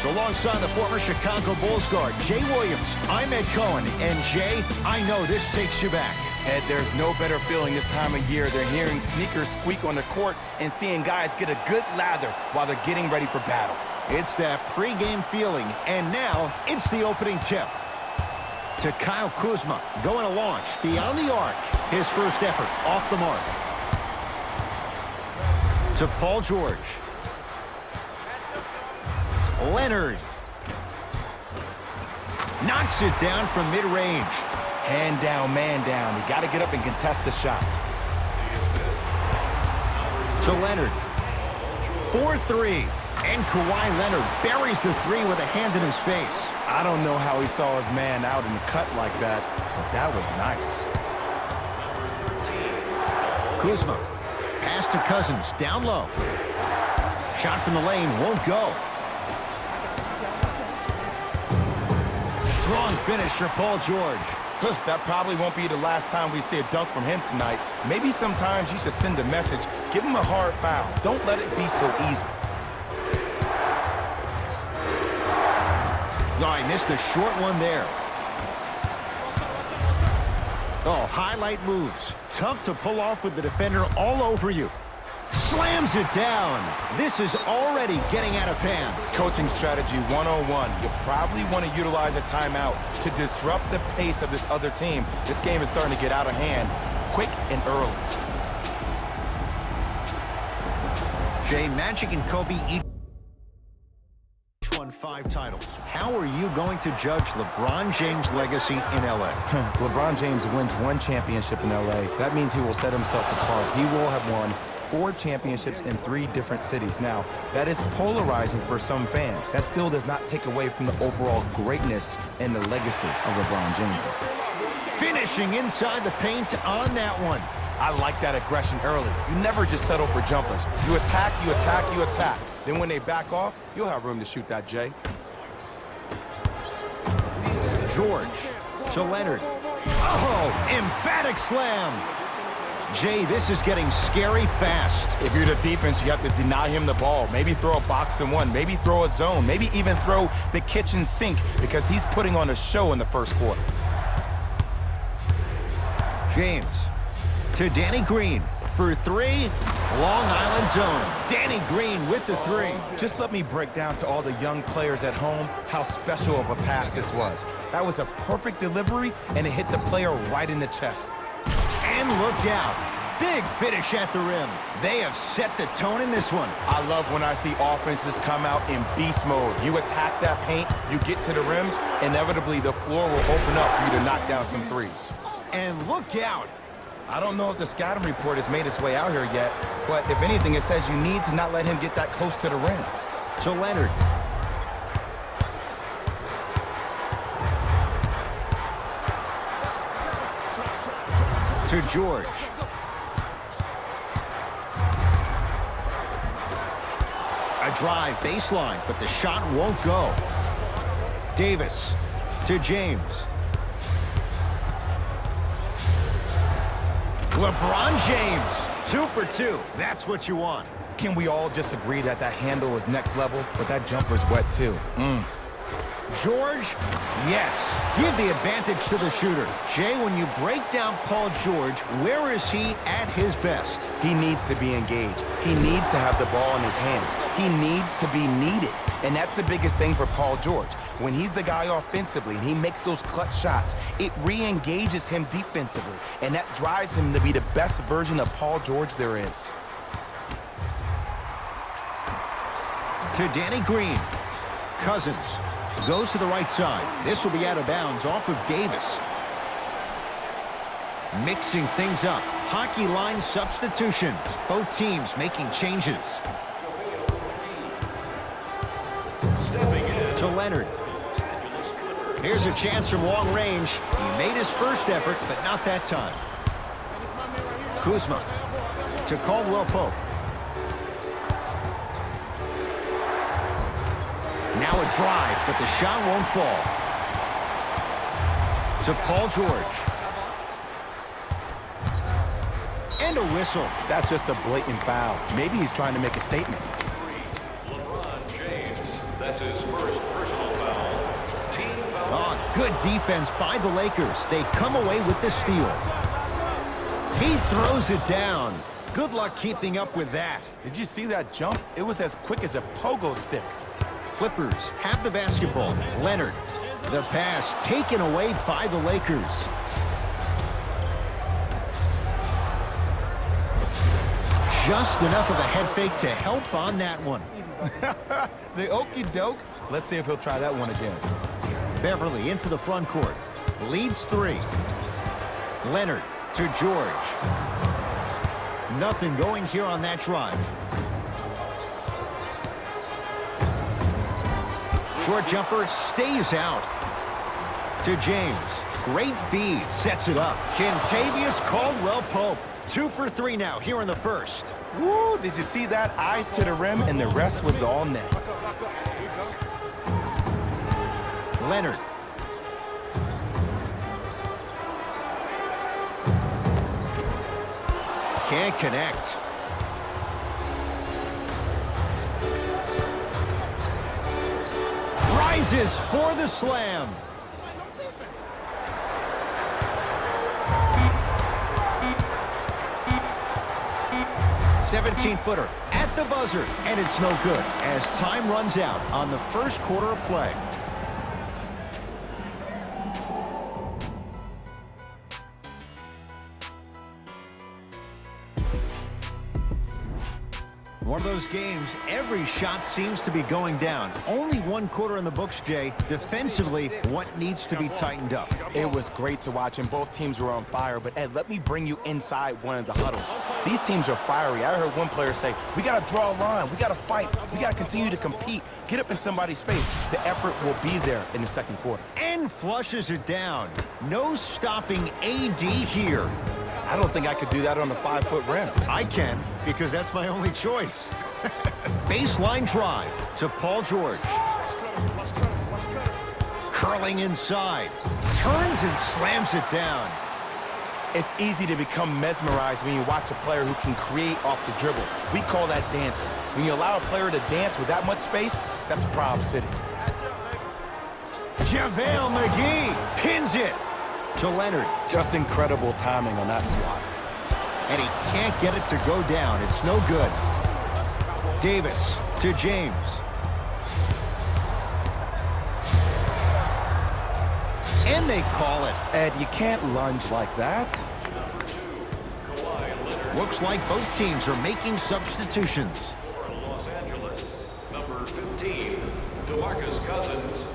alongside the former Chicago Bulls guard, Jay Williams. I'm Ed Cohen, and Jay, I know this takes you back. Ed, there's no better feeling this time of year than hearing sneakers squeak on the court and seeing guys get a good lather while they're getting ready for battle. It's that pregame feeling, and now it's the opening tip. To Kyle Kuzma, going to launch beyond the arc. His first effort off the mark. To Paul George. Leonard. Knocks it down from mid-range. Hand down, man down. You got to get up and contest the shot. To Leonard. 4-3. And Kawhi Leonard buries the three with a hand in his face. I don't know how he saw his man out in the cut like that, but that was nice. Kuzma. Pass to Cousins. Down low. Shot from the lane. Won't go. Strong finish for Paul George. That probably won't be the last time we see a dunk from him tonight. Maybe sometimes you should send a message. Give him a hard foul. Don't let it be so easy. Oh, I missed a short one there. Oh, highlight moves. Tough to pull off with the defender all over you. Slams it down. This is already getting out of hand. Coaching strategy 101. You probably want to utilize a timeout to disrupt the pace of this other team. This game is starting to get out of hand quick and early. Jay, Magic and Kobe each won 5 titles. How are you going to judge LeBron James' legacy in L.A.? LeBron James wins 1 championship in L.A. That means he will set himself apart. He will have won 4 championships in 3 different cities. Now, that is polarizing for some fans. That still does not take away from the overall greatness and the legacy of LeBron James. Finishing inside the paint on that one. I like that aggression early. You never just settle for jumpers. You attack, you attack, you attack. Then when they back off, you'll have room to shoot that, Jay. George to Leonard. Oh, emphatic slam. Jay, this is getting scary fast. If you're the defense, you have to deny him the ball. Maybe throw a box and one. Maybe throw a zone. Maybe even throw the kitchen sink because he's putting on a show in the first quarter. James to Danny Green for 3. Long Island zone. Danny Green with the 3. Just let me break down to all the young players at home how special of a pass this was. That was a perfect delivery, and it hit the player right in the chest. And look out. Big finish at the rim. They have set the tone in this one. I love when I see offenses come out in beast mode. You attack that paint, you get to the rim, inevitably the floor will open up for you to knock down some threes. And look out. I don't know if the scouting report has made its way out here yet, but if anything, it says you need to not let him get that close to the rim. To Leonard. To George. A drive baseline, but the shot won't go. Davis to James. LeBron James, 2 for 2. That's what you want. Can we all just agree that that handle is next level, but that jumper's wet too? George, yes. Give the advantage to the shooter. Jay, when you break down Paul George, where is he at his best? He needs to be engaged. He needs to have the ball in his hands. He needs to be needed. And that's the biggest thing for Paul George. When he's the guy offensively and he makes those clutch shots, it re-engages him defensively. And that drives him to be the best version of Paul George there is. To Danny Green. Cousins goes to the right side. This will be out of bounds off of Davis. Mixing things up. Hockey line substitutions. Both teams making changes. To Leonard. Here's a chance from long range. He made his first effort, but not that time. Kuzma to Caldwell Pope. Now a drive, but the shot won't fall. To Paul George. And a whistle. That's just a blatant foul. Maybe he's trying to make a statement. LeBron James, that's his first Oh, good defense by the Lakers. They come away with the steal. He throws it down. Good luck keeping up with that. Did you see that jump? It was as quick as a pogo stick. Clippers have the basketball. Leonard. The pass taken away by the Lakers. Just enough of a head fake to help on that one. The okey doke. Let's see if he'll try that one again. Beverly into the front court. Leads 3. Leonard to George. Nothing going here on that drive. Short jumper stays out. To James. Great feed. Sets it up. Kentavious Caldwell-Pope. 2 for 3 now here in the first. Woo, did you see that? Eyes to the rim, and the rest was all net. Leonard. Can't connect. Rises for the slam. "17-footer at the buzzer, and it's no good as time runs out on the first quarter of play. One of those games, every shot seems to be going down. Only one quarter in the books, Jay. Defensively, what needs to be tightened up? It was great to watch, and both teams were on fire. But, Ed, let me bring you inside one of the huddles. These teams are fiery. I heard one player say, we got to draw a line. We got to fight. We got to continue to compete. Get up in somebody's face. The effort will be there in the second quarter. And flushes it down. No stopping AD here. I don't think I could do that on a 5-foot rim. I can, because that's my only choice. Baseline drive to Paul George. Curling inside. Turns and slams it down. It's easy to become mesmerized when you watch a player who can create off the dribble. We call that dancing. When you allow a player to dance with that much space, that's Prob City. JaVale McGee pins it to Leonard. Just incredible timing on that swat. And he can't get it to go down. It's no good. Davis to James. And they call it. Ed, you can't lunge like that. Looks like both teams are making substitutions. For Los Angeles, number 15, DeMarcus Cousins.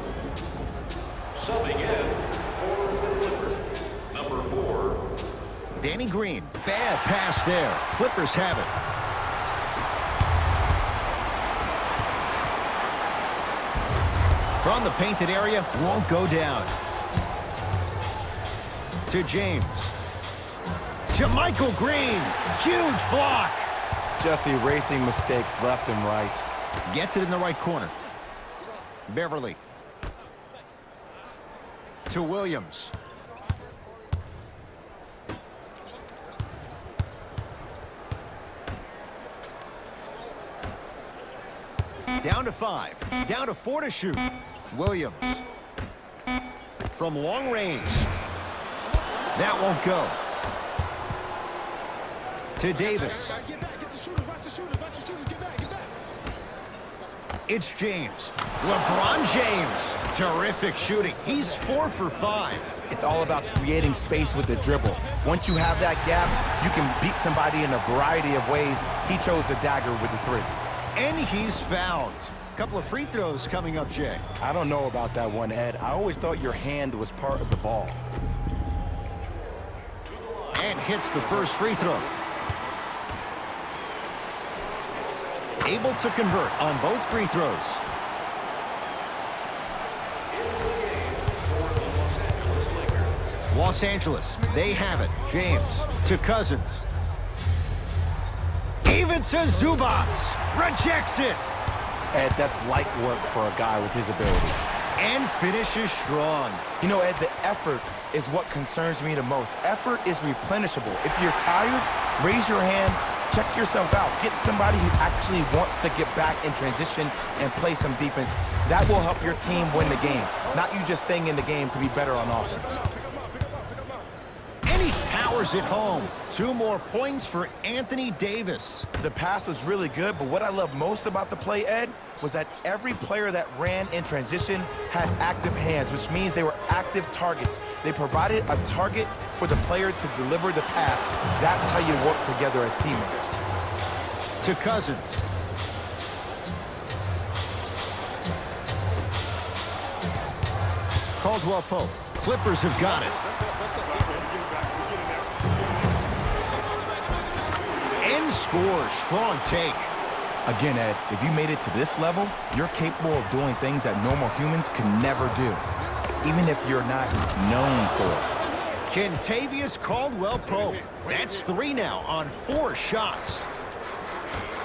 Subbing in for the Clippers, number 4. Danny Green, bad pass there. Clippers have it. From the painted area, won't go down. To James. To Michael Green. Huge block. Just erasing mistakes left and right. Gets it in the right corner. Beverly. To Williams. Down to 5. Down to 4 to shoot. Williams. From long range. That won't go. To Davis. It's James. LeBron James. Terrific shooting. He's 4 for 5. It's all about creating space with the dribble. Once you have that gap, you can beat somebody in a variety of ways. He chose the dagger with the 3. And he's fouled. Couple of free throws coming up, Jay. I don't know about that one, Ed. I always thought your hand was part of the ball. And hits the first free throw. Able to convert on both free throws. Los Angeles, they have it. James to Cousins. Even to Zubats. Rejects it. Ed, that's light work for a guy with his ability. And finishes strong. You know, Ed, the effort is what concerns me the most. Effort is replenishable. If you're tired, raise your hand Check yourself out. Get somebody who actually wants to get back in transition and play some defense. That will help your team win the game, not you just staying in the game to be better on offense. And he powers it home. 2 more points for Anthony Davis. The pass was really good, but what I love most about the play, Ed, was that every player that ran in transition had active hands, which means they were active targets. They provided a target for the player to deliver the pass. That's how you work together as teammates. To Cousins. Caldwell Pope. Clippers have got it. And scores. Strong take. Again, Ed, if you made it to this level, you're capable of doing things that normal humans can never do, even if you're not known for it. Kentavious Caldwell Pope. That's 3 now on 4 shots.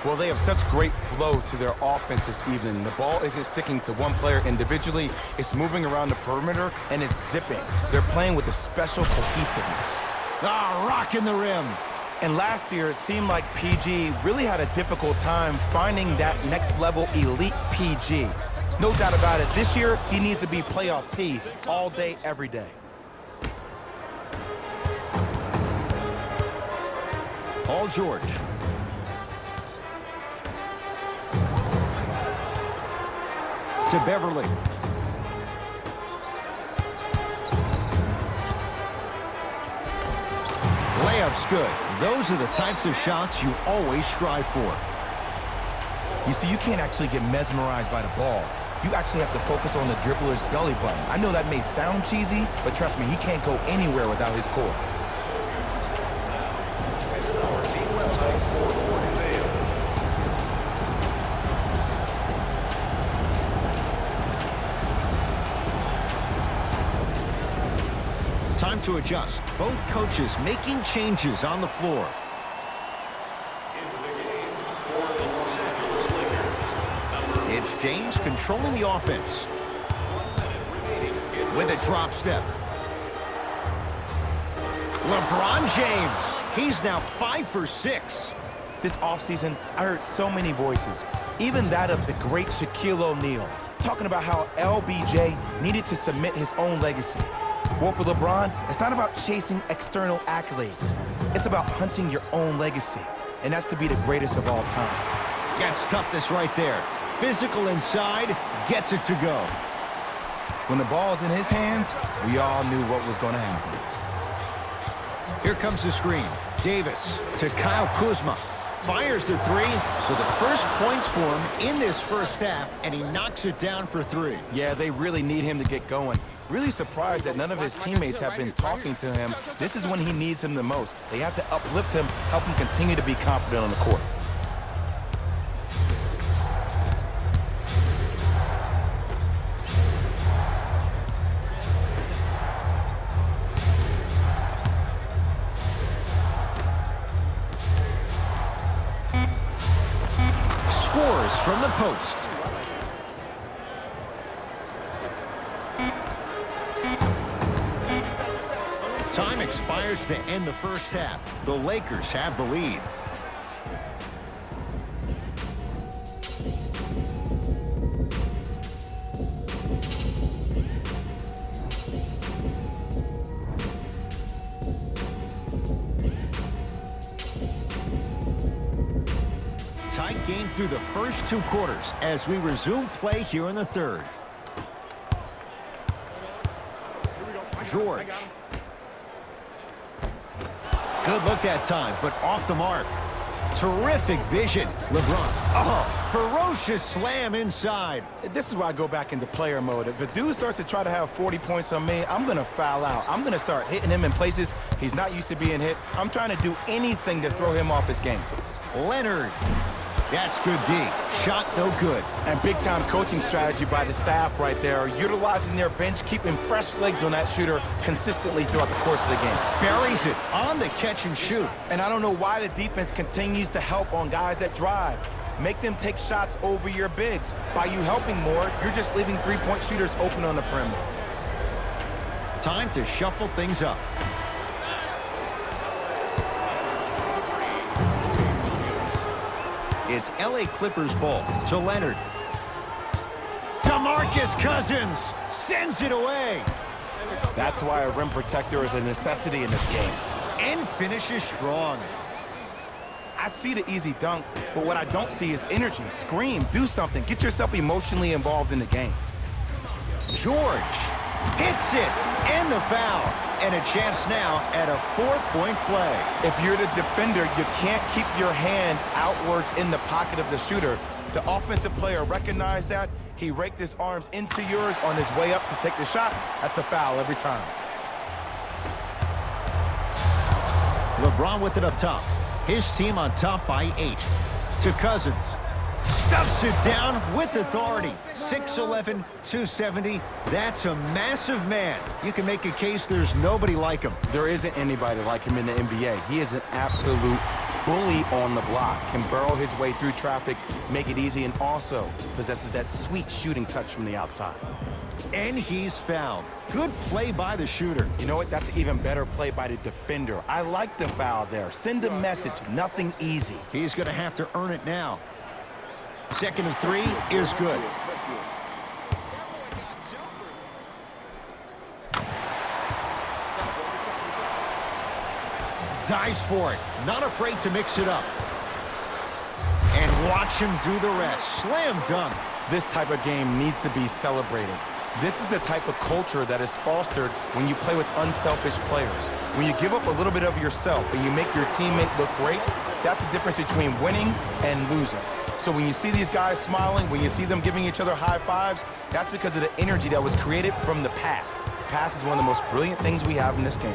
Well, they have such great flow to their offense this evening. The ball isn't sticking to one player individually. It's moving around the perimeter, and it's zipping. They're playing with a special cohesiveness. Ah, rocking the rim. And last year, it seemed like PG really had a difficult time finding that next-level elite PG. No doubt about it, this year, he needs to be playoff P all day, every day. Paul George. To Beverly. Layup's good. Those are the types of shots you always strive for. You see, you can't actually get mesmerized by the ball. You actually have to focus on the dribbler's belly button. I know that may sound cheesy, but trust me, he can't go anywhere without his core. Time to adjust. Both coaches making changes on the floor. It's James controlling the offense. With a drop step. LeBron James. He's now 5 for 6. This offseason, I heard so many voices, even that of the great Shaquille O'Neal, talking about how LBJ needed to submit his own legacy. Well, for LeBron, it's not about chasing external accolades. It's about hunting your own legacy, and that's to be the greatest of all time. That's toughness right there. Physical inside, gets it to go. When the ball's in his hands, we all knew what was going to happen. Here comes the screen. Davis to Kyle Kuzma. Fires the 3, so the first points for him in this first half, and he knocks it down for 3. Yeah, they really need him to get going. Really surprised that none of his teammates have been talking to him. This is when he needs him the most. They have to uplift him, help him continue to be confident on the court. Scores from the post. Time expires to end the first half. The Lakers have the lead. Tight game through the first 2 quarters as we resume play here in the third. George. Good look that time, but off the mark. Terrific vision. LeBron. Oh, ferocious slam inside. This is why I go back into player mode. If a dude starts to try to have 40 points on me, I'm going to foul out. I'm going to start hitting him in places he's not used to being hit. I'm trying to do anything to throw him off his game. Leonard. That's good D. Shot no good. And big-time coaching strategy by the staff right there, utilizing their bench, keeping fresh legs on that shooter consistently throughout the course of the game. Buries it on the catch and shoot. And I don't know why the defense continues to help on guys that drive. Make them take shots over your bigs. By you helping more, you're just leaving three-point shooters open on the perimeter. Time to shuffle things up. It's LA Clippers ball to Leonard. DeMarcus Cousins sends it away. That's why a rim protector is a necessity in this game. And finishes strong. I see the easy dunk, but what I don't see is energy. Scream, do something. Get yourself emotionally involved in the game. George hits it, and the foul. And a chance now at a 4-point play. If you're the defender, you can't keep your hand outwards in the pocket of the shooter. The offensive player recognized that. He raked his arms into yours on his way up to take the shot. That's a foul every time. LeBron with it up top. His team on top by 8. To Cousins. Stuffs it down with authority. 6'11", 270. That's a massive man. You can make a case there's nobody like him. There isn't anybody like him in the NBA. He is an absolute bully on the block. Can burrow his way through traffic, make it easy, and also possesses that sweet shooting touch from the outside. And he's fouled. Good play by the shooter. You know what? That's an even better play by the defender. I like the foul there. Send a message. Nothing easy. He's going to have to earn it now. Second and 3 is good. Dives for it. Not afraid to mix it up. And watch him do the rest. Slam dunk. This type of game needs to be celebrated. This is the type of culture that is fostered when you play with unselfish players. When you give up a little bit of yourself and you make your teammate look great, that's the difference between winning and losing. So when you see these guys smiling, when you see them giving each other high fives, that's because of the energy that was created from the pass. Pass is one of the most brilliant things we have in this game.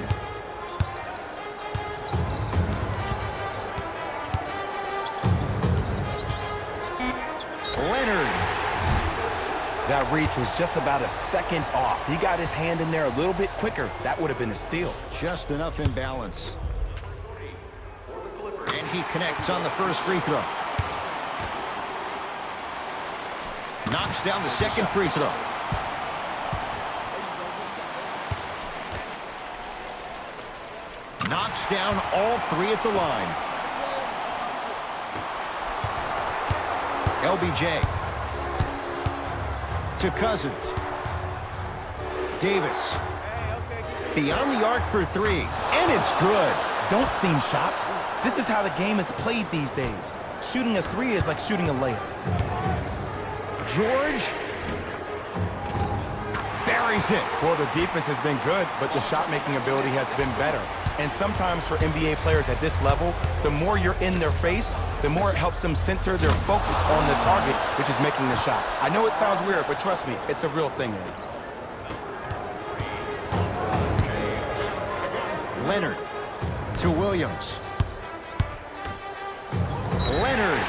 Leonard. That reach was just about a second off. He got his hand in there a little bit quicker. That would have been a steal. Just enough imbalance. And he connects on the first free throw. Knocks down the second free throw. Knocks down all 3 at the line. LBJ. To Cousins. Davis. Beyond the arc for 3. And it's good. Don't seem shocked. This is how the game is played these days. Shooting a 3 is like shooting a layup. George buries it. Well, the defense has been good, but the shot-making ability has been better. And sometimes for NBA players at this level, the more you're in their face, the more it helps them center their focus on the target, which is making the shot. I know it sounds weird, but trust me, it's a real thing, Ed. Leonard to Williams. Leonard.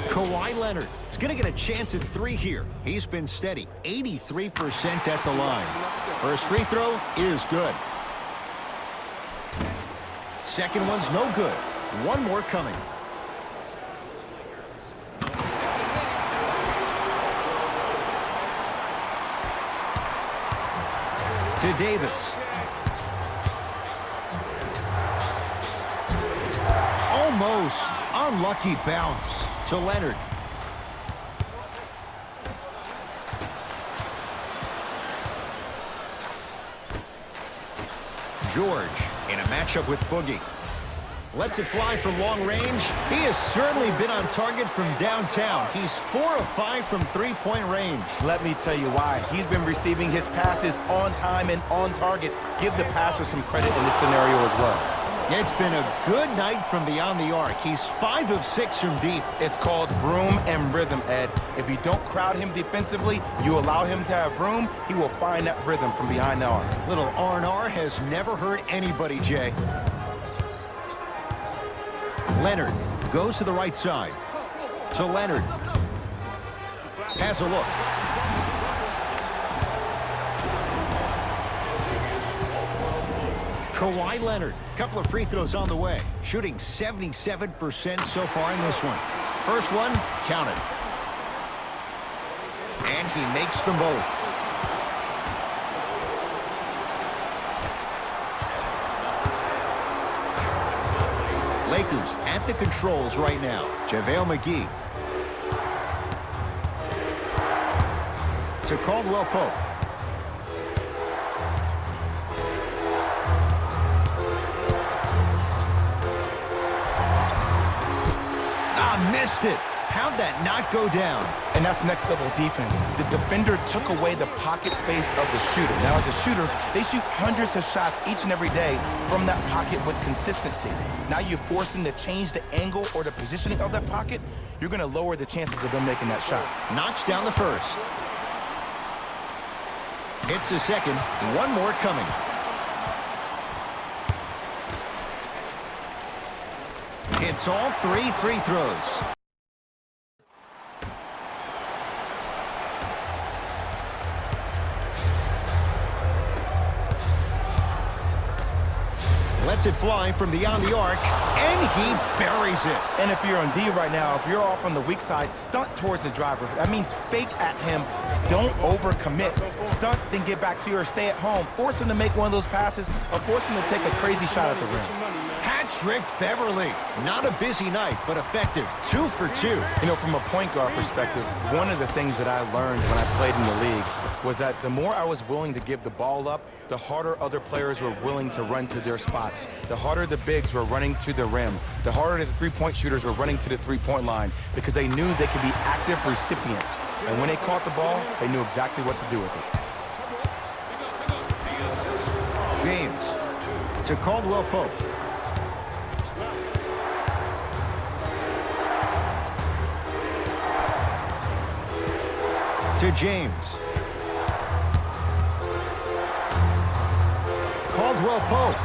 Kawhi Leonard is going to get a chance at 3 here. He's been steady, 83% at the line. First free throw is good. Second one's no good. One more coming. To Davis. Almost unlucky bounce to Leonard. George in a matchup with Boogie. Lets it fly from long range. He has certainly been on target from downtown. He's 4 of 5 from three-point range. Let me tell you why. He's been receiving his passes on time and on target. Give the passer some credit in this scenario as well. It's been a good night from beyond the arc. He's 5 of 6 from deep. It's called room and rhythm, Ed. If you don't crowd him defensively, you allow him to have room, he will find that rhythm from behind the arc. Little R&R has never hurt anybody, Jay. Leonard goes to the right side. To Leonard. Has a look. Kawhi Leonard, couple of free throws on the way. Shooting 77% so far in this one. First one, counted. And he makes them both. Lakers at the controls right now. JaVale McGee. To Caldwell Pope. Missed it. How'd that not go down? And that's next level defense. The defender took away the pocket space of the shooter. Now, as a shooter, they shoot hundreds of shots each and every day from that pocket with consistency. Now you force them to change the angle or the positioning of that pocket, you're going to lower the chances of them making that shot. Knocks down the first. Hits the second. One more coming. Hits all 3 free throws. Lets it fly from beyond the arc, and he buries it. And if you're on D right now, if you're off on the weak side, stunt towards the driver. That means fake at him. Don't overcommit. Stunt, then get back to you or stay at home. Force him to make one of those passes or force him to take a crazy shot at the rim. Hat trick Beverly. Not a busy night, but effective. 2 for 2. You know, from a point guard perspective, one of the things that I learned when I played in the league was that the more I was willing to give the ball up, the harder other players were willing to run to their spots. The harder the bigs were running to the rim. The harder the three-point shooters were running to the three-point line because they knew they could be active recipients. And when they caught the ball, they knew exactly what to do with it. James to Caldwell Pope. To James. Caldwell Pope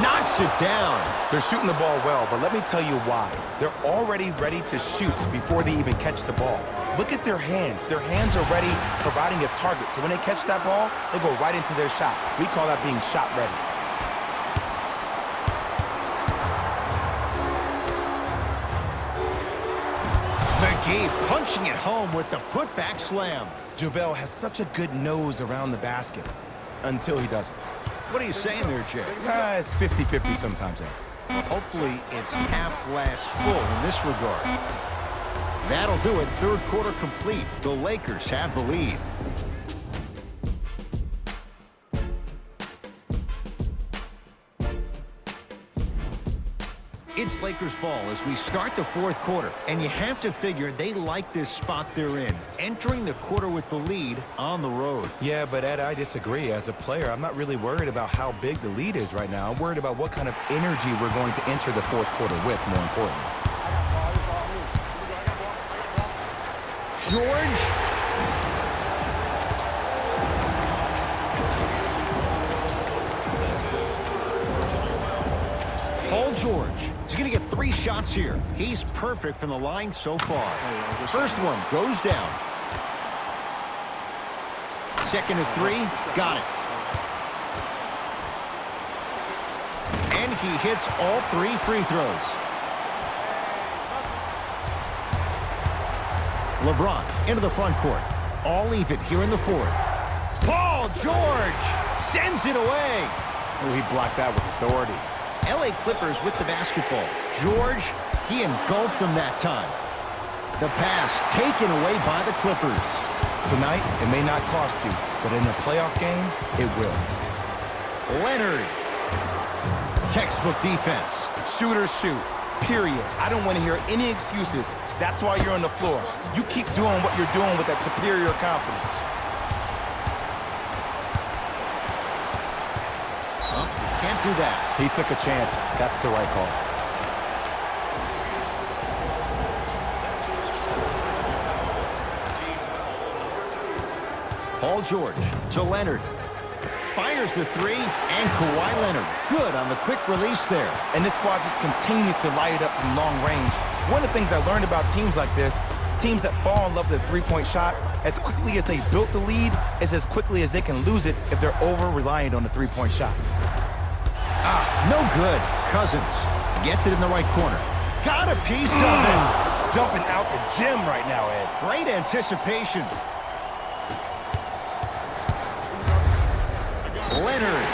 knocks it down. They're shooting the ball well, but let me tell you why. They're already ready to shoot before they even catch the ball. Look at their hands. Their hands are ready, providing a target. So when they catch that ball, they go right into their shot. We call that being shot ready. McGee punching it home with the putback slam. JaVale has such a good nose around the basket until he doesn't. What are you saying there, Jay? It's 50-50 sometimes, Ed. Hopefully it's half glass full in this regard. That'll do it. Third quarter complete. The Lakers have the lead. It's Lakers ball as we start the fourth quarter, and you have to figure they like this spot they're in, entering the quarter with the lead on the road. Yeah, but Ed, I disagree. As a player, I'm not really worried about how big the lead is right now. I'm worried about what kind of energy we're going to enter the fourth quarter with, more importantly. George. Paul George. He's going to get 3 shots here. He's perfect from the line so far. First one goes down. Second to 3, got it. And he hits all 3 free throws. LeBron into the front court. All even here in the fourth. Paul George sends it away. Oh, he blocked that with authority. LA Clippers with the basketball. George, he engulfed him that time. The pass taken away by the Clippers. Tonight, it may not cost you, but in a playoff game, it will. Leonard. Textbook defense. Shooters shoot, period. I don't want to hear any excuses. That's why you're on the floor. You keep doing what you're doing with that superior confidence. Can't do that. He took a chance. That's the right call. Paul George to Leonard. Fires the 3, and Kawhi Leonard. Good on the quick release there. And this squad just continues to light it up from long range. One of the things I learned about teams like this, teams that fall in love with the three-point shot, as quickly as they built the lead, is as quickly as they can lose it if they're over-reliant on the three-point shot. No good. Cousins gets it in the right corner. Got a piece of it. Jumping out the gym right now, Ed. Great anticipation. Leonard.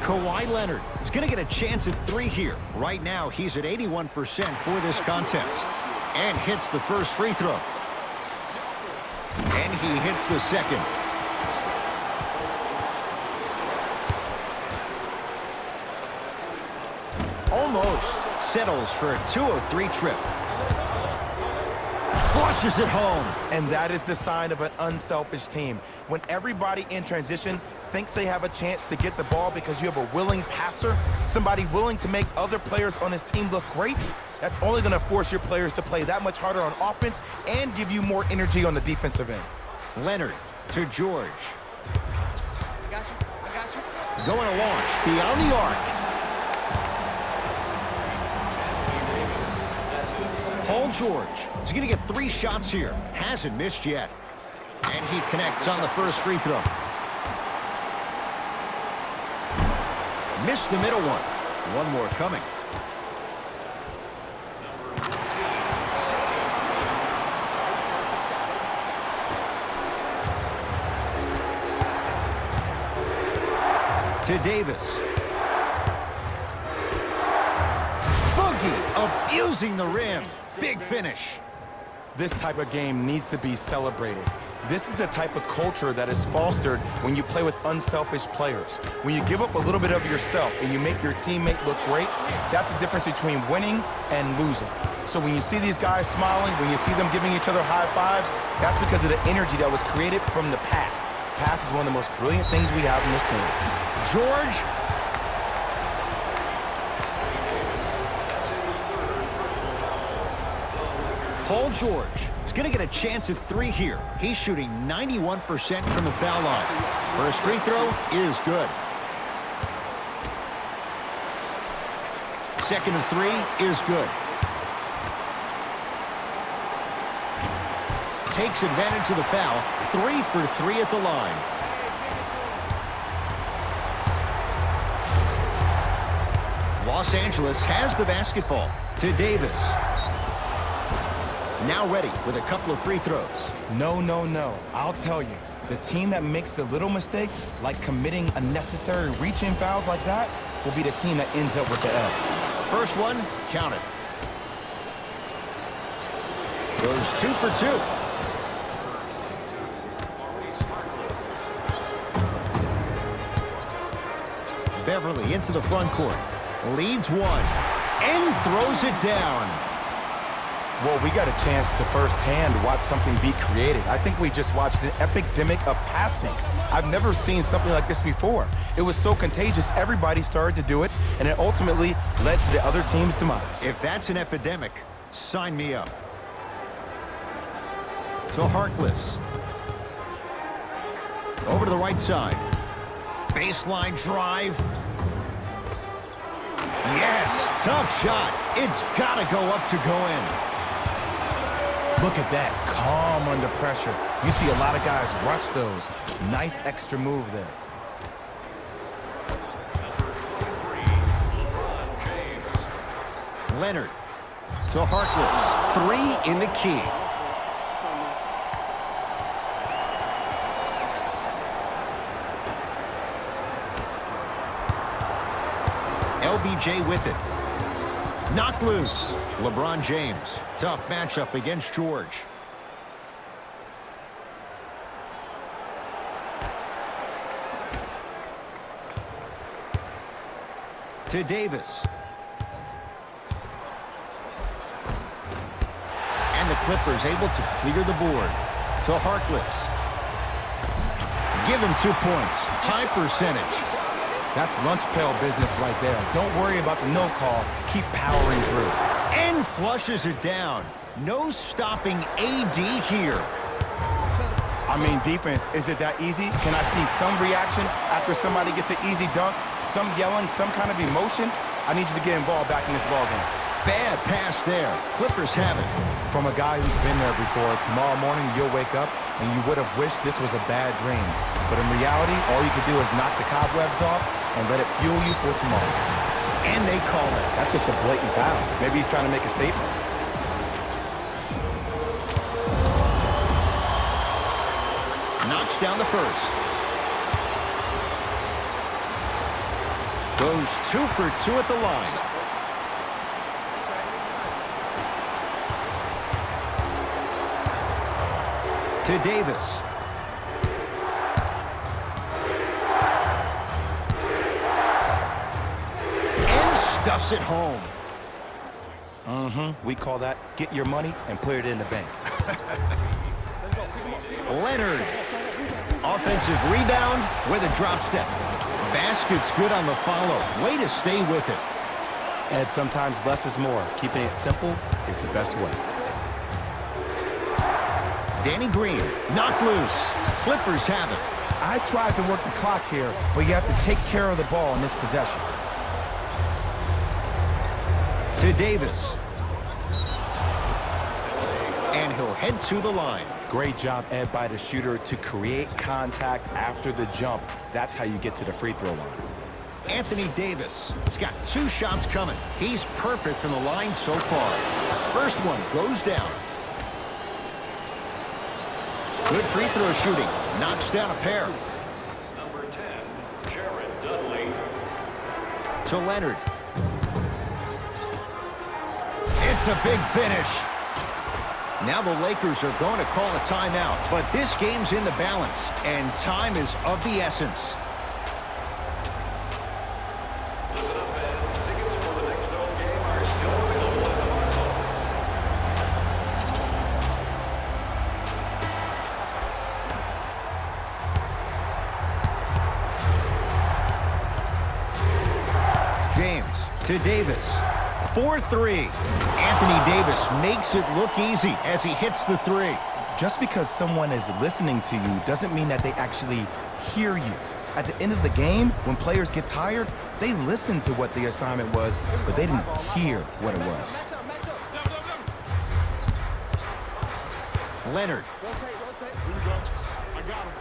Kawhi Leonard is going to get a chance at 3 here. Right now, he's at 81% for this contest. And hits the first free throw. And he hits the second. Almost settles for a 2-of-3 trip. Flushes it home. And that is the sign of an unselfish team. When everybody in transition thinks they have a chance to get the ball because you have a willing passer, somebody willing to make other players on his team look great, that's only going to force your players to play that much harder on offense and give you more energy on the defensive end. Leonard to George. I got you. Going to launch beyond the arc. Paul George is going to get 3 shots here. Hasn't missed yet. And he connects on the first free throw. Missed the middle one. One more coming. To Davis. Boogie abusing the rim. Big finish. This type of game needs to be celebrated. This is the type of culture that is fostered when you play with unselfish players. When you give up a little bit of yourself and you make your teammate look great, that's the difference between winning and losing. So when you see these guys smiling, when you see them giving each other high fives, that's because of the energy that was created from the pass. Pass is one of the most brilliant things we have in this game. George. Paul George is going to get a chance at 3 here. He's shooting 91% from the foul line. First free throw is good. Second of 3 is good. Takes advantage of the foul. 3 for 3 at the line. Los Angeles has the basketball. To Davis. Now ready with a couple of free throws. No. I'll tell you. The team that makes the little mistakes, like committing unnecessary reach-in fouls like that, will be the team that ends up with the L. First one, counted. Goes 2 for 2. Beverly into the front court. Leads 1 and throws it down. Well, we got a chance to firsthand watch something be created. I think we just watched an epidemic of passing. I've never seen something like this before. It was so contagious, everybody started to do it, and it ultimately led to the other team's demise. If that's an epidemic, sign me up. To Harkless. Over to the right side. Baseline drive. Yes, tough shot. It's got to go up to go in. Look at that, calm under pressure. You see a lot of guys rush those. Nice extra move there. Leonard to Harkless. 3 in the key. LBJ with it. Knocked loose. LeBron James. Tough matchup against George. To Davis. And the Clippers able to clear the board. To Harkless. Give him 2 points. High percentage. That's lunch pail business right there. Don't worry about the no call. Keep powering through. And flushes it down. No stopping AD here. I mean, defense, is it that easy? Can I see some reaction after somebody gets an easy dunk? Some yelling, some kind of emotion? I need you to get involved back in this ballgame. Bad pass there. Clippers have it. From a guy who's been there before, tomorrow morning you'll wake up and you would have wished this was a bad dream. But in reality, all you could do is knock the cobwebs off and let it fuel you for tomorrow. And they call it. That's just a blatant foul. Maybe he's trying to make a statement. Knocks down the first. Goes 2 for 2 at the line. To Davis. And stuffs it home. We call that get your money and put it in the bank. Leonard. Offensive rebound with a drop step. Basket's good on the follow. Way to stay with it. And sometimes less is more. Keeping it simple is the best way. Danny Green knocked loose. Clippers have it. I tried to work the clock here, but you have to take care of the ball in this possession. To Davis. And he'll head to the line. Great job, Ed, by the shooter to create contact after the jump. That's how you get to the free throw line. Anthony Davis has got 2 shots coming. He's perfect from the line so far. First one goes down. Good free throw shooting. Knocks down a pair. Number 10, Jared Dudley. To Leonard. It's a big finish. Now the Lakers are going to call a timeout, but this game's in the balance, and time is of the essence. Listen up, fans. Tickets for the next home game are still available at the box office. James to Davis. 4-3. Anthony Davis makes it look easy as he hits the 3. Just because someone is listening to you doesn't mean that they actually hear you. At the end of the game, when players get tired, they listen to what the assignment was, but they didn't hear what it was. Match up. Leonard. Rotate. I got him.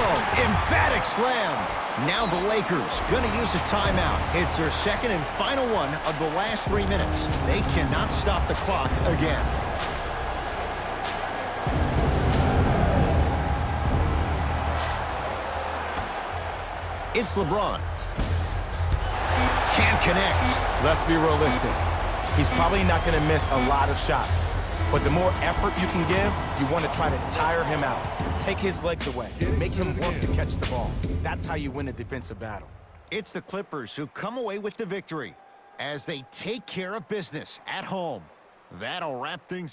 Oh, emphatic slam. Now the Lakers going to use a timeout. It's their second and final one of the last 3 minutes. They cannot stop the clock again. It's LeBron. Can't connect. Let's be realistic. He's probably not going to miss a lot of shots. But the more effort you can give, you want to try to tire him out. Take his legs away. Make him work to catch the ball. That's how you win a defensive battle. It's the Clippers who come away with the victory as they take care of business at home. That'll wrap things